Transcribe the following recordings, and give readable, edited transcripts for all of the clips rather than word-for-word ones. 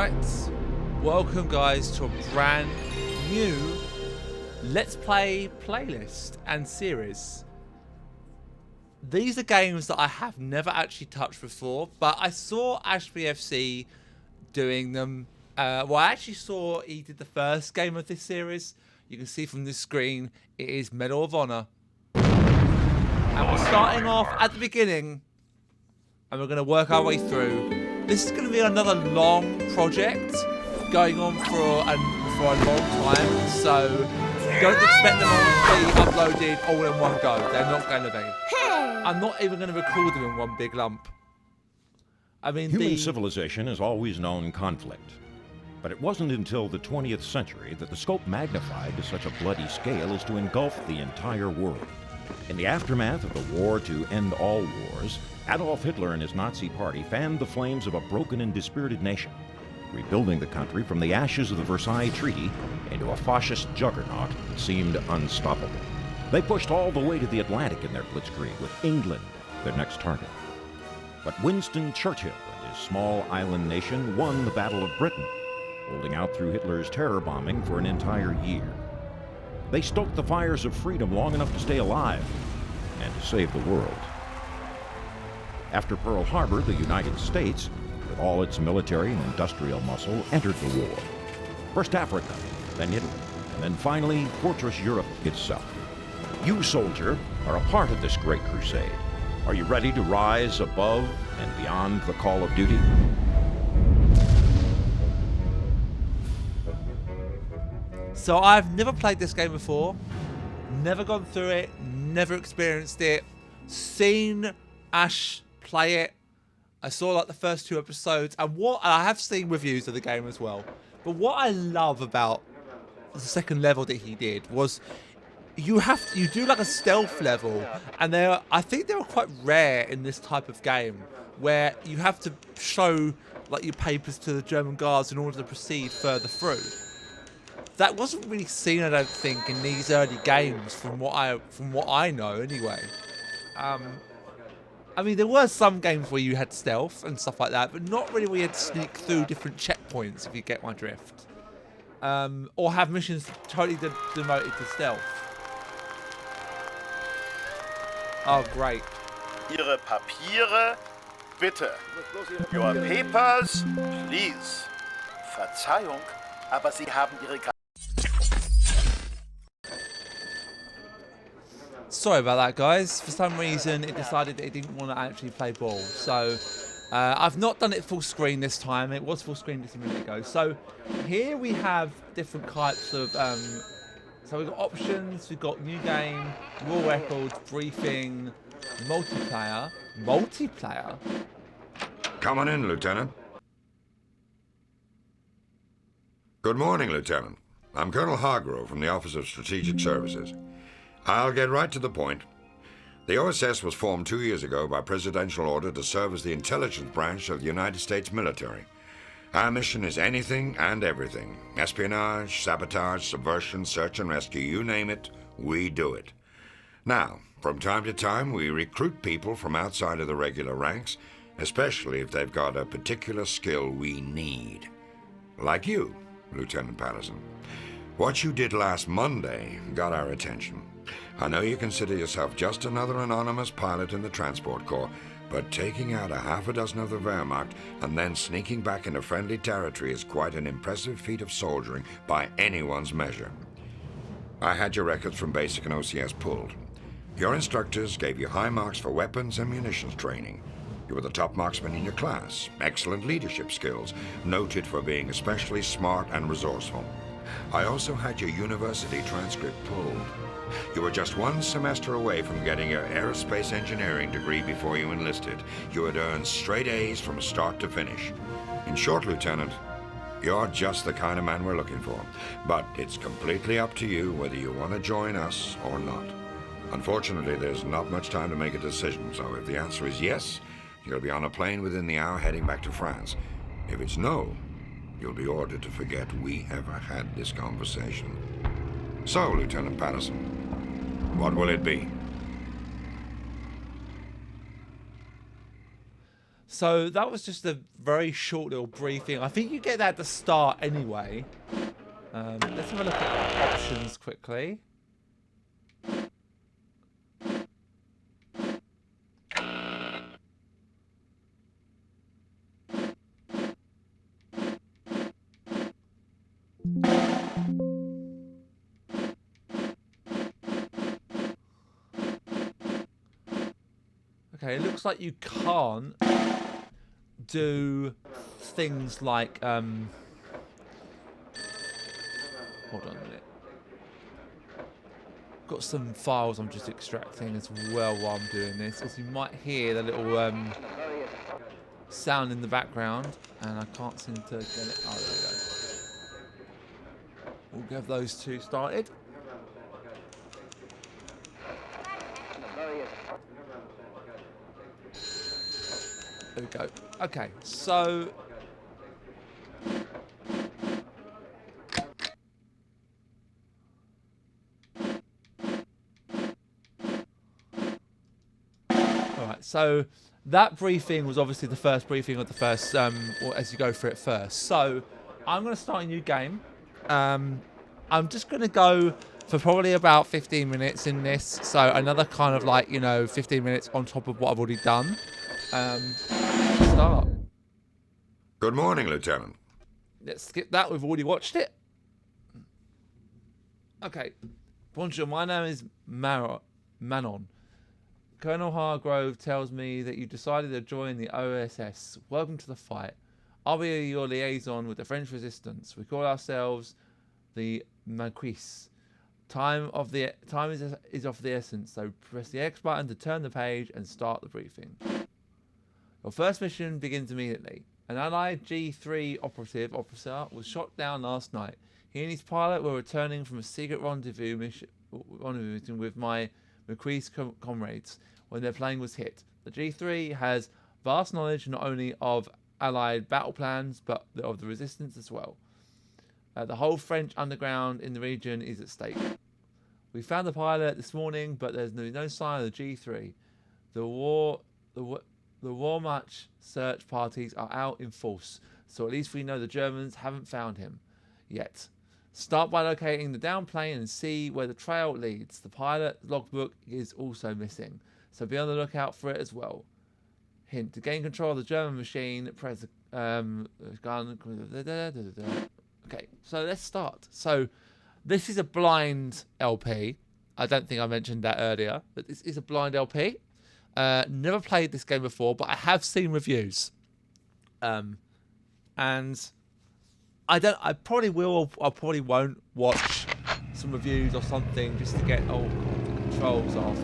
Right, welcome guys to a brand new Let's Play playlist and series. These are games that I have never actually touched before, but I saw AshbyFC doing them. Well, I actually saw he did the first game of this series. You can see from this screen, it is Medal of Honor. And we're starting off at the beginning, and we're going to work our way through. This is going to be another long project going on for a long time, so don't expect them all to be uploaded all in one go. They're not going to be. I'm not even going to record them in one big lump. I mean, human civilization has always known conflict, but it wasn't until the 20th century that the scope magnified to such a bloody scale as to engulf the entire world. In the aftermath of the war to end all wars, Adolf Hitler and his Nazi party fanned the flames of a broken and dispirited nation, rebuilding the country from the ashes of the Versailles Treaty into a fascist juggernaut that seemed unstoppable. They pushed all the way to the Atlantic in their blitzkrieg, with England their next target. But Winston Churchill and his small island nation won the Battle of Britain, holding out through Hitler's terror bombing for an entire year. They stoked the fires of freedom long enough to stay alive and to save the world. After Pearl Harbor, the United States, with all its military and industrial muscle, entered the war. First Africa, then Italy, and then finally Fortress Europe itself. You, soldier, are a part of this great crusade. Are you ready to rise above and beyond the call of duty? So I've never played this game before, never gone through it, never experienced it, seen Ash play it. I saw like the first 2 episodes, and I have seen reviews of the game as well. But what I love about the second level that he did was you do like a stealth level, and I think they were quite rare in this type of game, where you have to show like your papers to the German guards in order to proceed further through. That wasn't really seen, I don't think, in these early games, from what I know anyway. I mean, there were some games where you had stealth and stuff like that, but not really where you had to sneak through different checkpoints, if you get my drift. Or have missions totally devoted to stealth. Oh, great. Ihre Papiere, bitte. Your papers, please. Verzeihung, aber Sie haben Ihre... Sorry about that, guys. For some reason, it decided that it didn't want to actually play ball. So, I've not done it full screen this time. It was full screen just a minute ago. So, here we have different types of... so, we've got options, we've got new game, raw records, briefing, multiplayer. Multiplayer? Come on in, Lieutenant. Good morning, Lieutenant. I'm Colonel Hargrove from the Office of Strategic Services. I'll get right to the point. The OSS was formed 2 years ago by presidential order to serve as the intelligence branch of the United States military. Our mission is anything and everything. Espionage, sabotage, subversion, search and rescue, you name it, we do it. Now, from time to time, we recruit people from outside of the regular ranks, especially if they've got a particular skill we need. Like you, Lieutenant Patterson. What you did last Monday got our attention. I know you consider yourself just another anonymous pilot in the Transport Corps, but taking out a half a dozen of the Wehrmacht and then sneaking back into friendly territory is quite an impressive feat of soldiering by anyone's measure. I had your records from basic and OCS pulled. Your instructors gave you high marks for weapons and munitions training. You were the top marksman in your class, excellent leadership skills, noted for being especially smart and resourceful. I also had your university transcript pulled. You were just 1 semester away from getting your aerospace engineering degree before you enlisted. You had earned straight A's from start to finish. In short, Lieutenant, you're just the kind of man we're looking for. But it's completely up to you whether you want to join us or not. Unfortunately, there's not much time to make a decision, so if the answer is yes, you'll be on a plane within the hour heading back to France. If it's no, you'll be ordered to forget we ever had this conversation. So, Lieutenant Patterson, what will it be? So that was just a very short little briefing. I think you get that at the start anyway. Let's have a look at options quickly. Okay, it looks like you can't do things like hold on a minute. Got some files I'm just extracting as well while I'm doing this, as you might hear the little sound in the background, and I can't seem to get it. Oh, there we go. We'll get those two started. There we go. Okay, so alright, so that briefing was obviously the first briefing of the first or as you go through it first. So I'm gonna start a new game. I'm just gonna go for probably about 15 minutes in this. So another kind of like, you know, 15 minutes on top of what I've already done. Start. Good morning, Lieutenant. Let's skip that. We've already watched it. Okay. Bonjour, my name is Manon. Colonel Hargrove tells me that you decided to join the OSS. Welcome to the fight. I'll be your liaison with the French resistance. We call ourselves the Marquis. Time is of the essence, so press the X button to turn the page and start the briefing. Your first mission begins immediately. An allied G3 operative officer was shot down last night. He and his pilot were returning from a secret rendezvous mission with my Marquis comrades when their plane was hit. The G3 has vast knowledge not only of allied battle plans, but of the resistance as well. The whole French underground in the region is at stake. We found the pilot this morning, but there's no sign of the G3. The war match search parties are out in force, so at least we know the Germans haven't found him yet. Start by locating the downed plane and see where the trail leads. The pilot logbook is also missing, so be on the lookout for it as well. Hint: to gain control of the German machine, press gun. Okay, so let's start. So this is a blind LP. I don't think I mentioned that earlier, but this is a blind LP. Never played this game before, but I have seen reviews. And I probably will, I probably won't watch some reviews or something just to get all the controls off.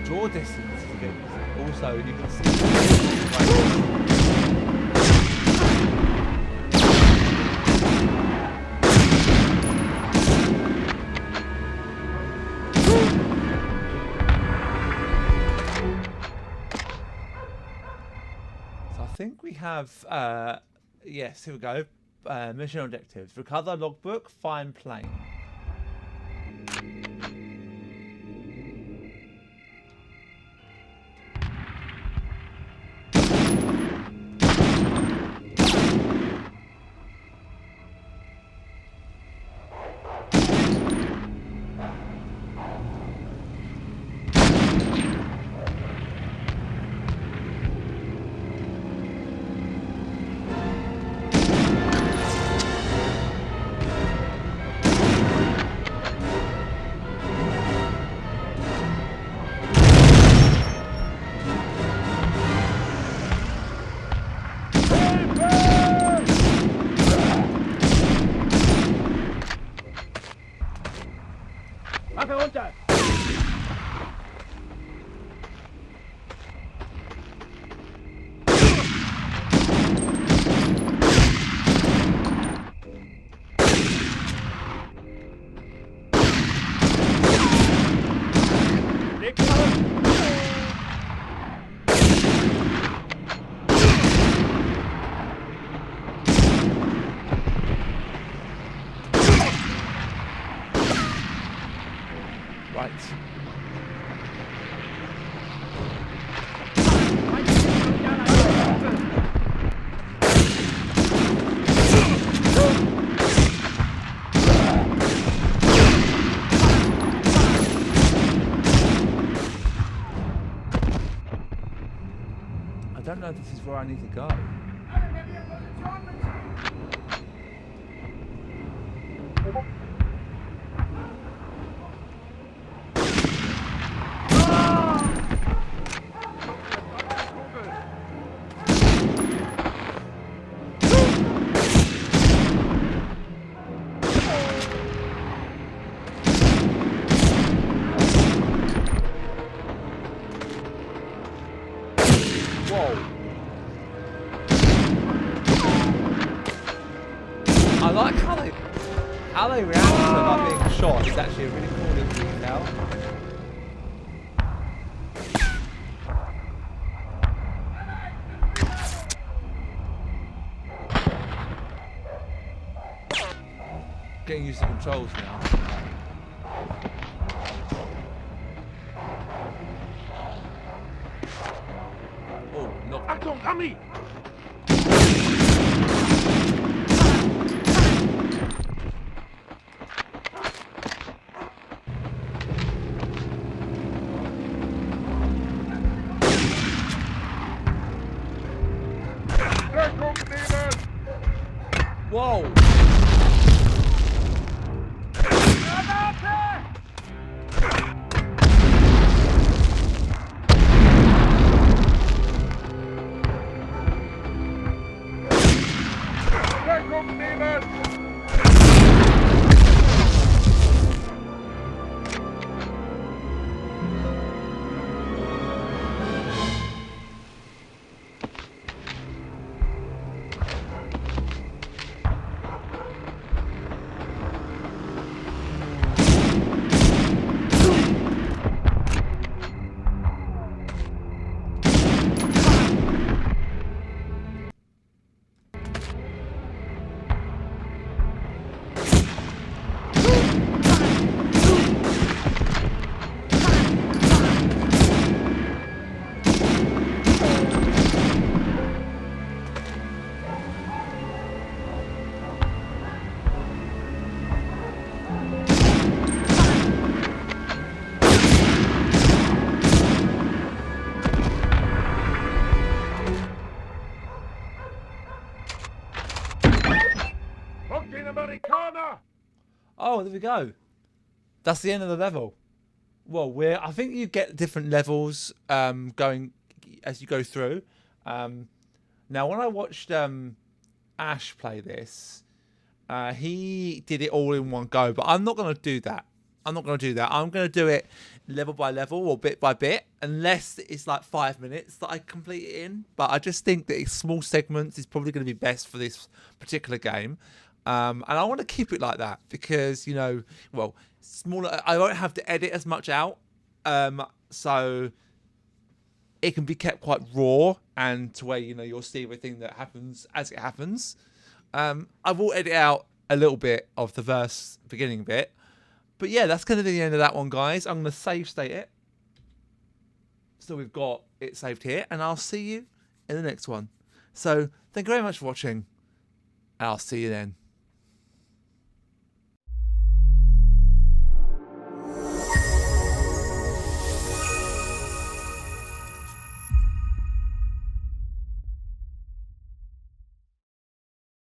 Draw distance is a bit. Also, you can see. So I think we have. Yes, here we go. Mission objectives: recover logbook, find plane. Right. I don't know if this is where I need to go. I like how they react to like being shot is actually a really cool little detail. Getting used to the controls now. Oh, no. Achtung, Ami! Whoa! Oh, there we go. That's the end of the level. Well, I think you get different levels going as you go through. Now, when I watched Ash play this, he did it all in one go, but I'm not going to do that. I'm not going to do that. I'm going to do it level by level or bit by bit, unless it's like 5 minutes that I complete it in. But I just think that small segments is probably going to be best for this particular game. And I want to keep it like that because, you know, well, smaller. I won't have to edit as much out. So it can be kept quite raw and to where, you know, you'll see everything that happens as it happens. I will edit out a little bit of the beginning bit. But yeah, that's going to be the end of that one, guys. I'm going to save state it. So we've got it saved here. And I'll see you in the next one. So thank you very much for watching. And I'll see you then.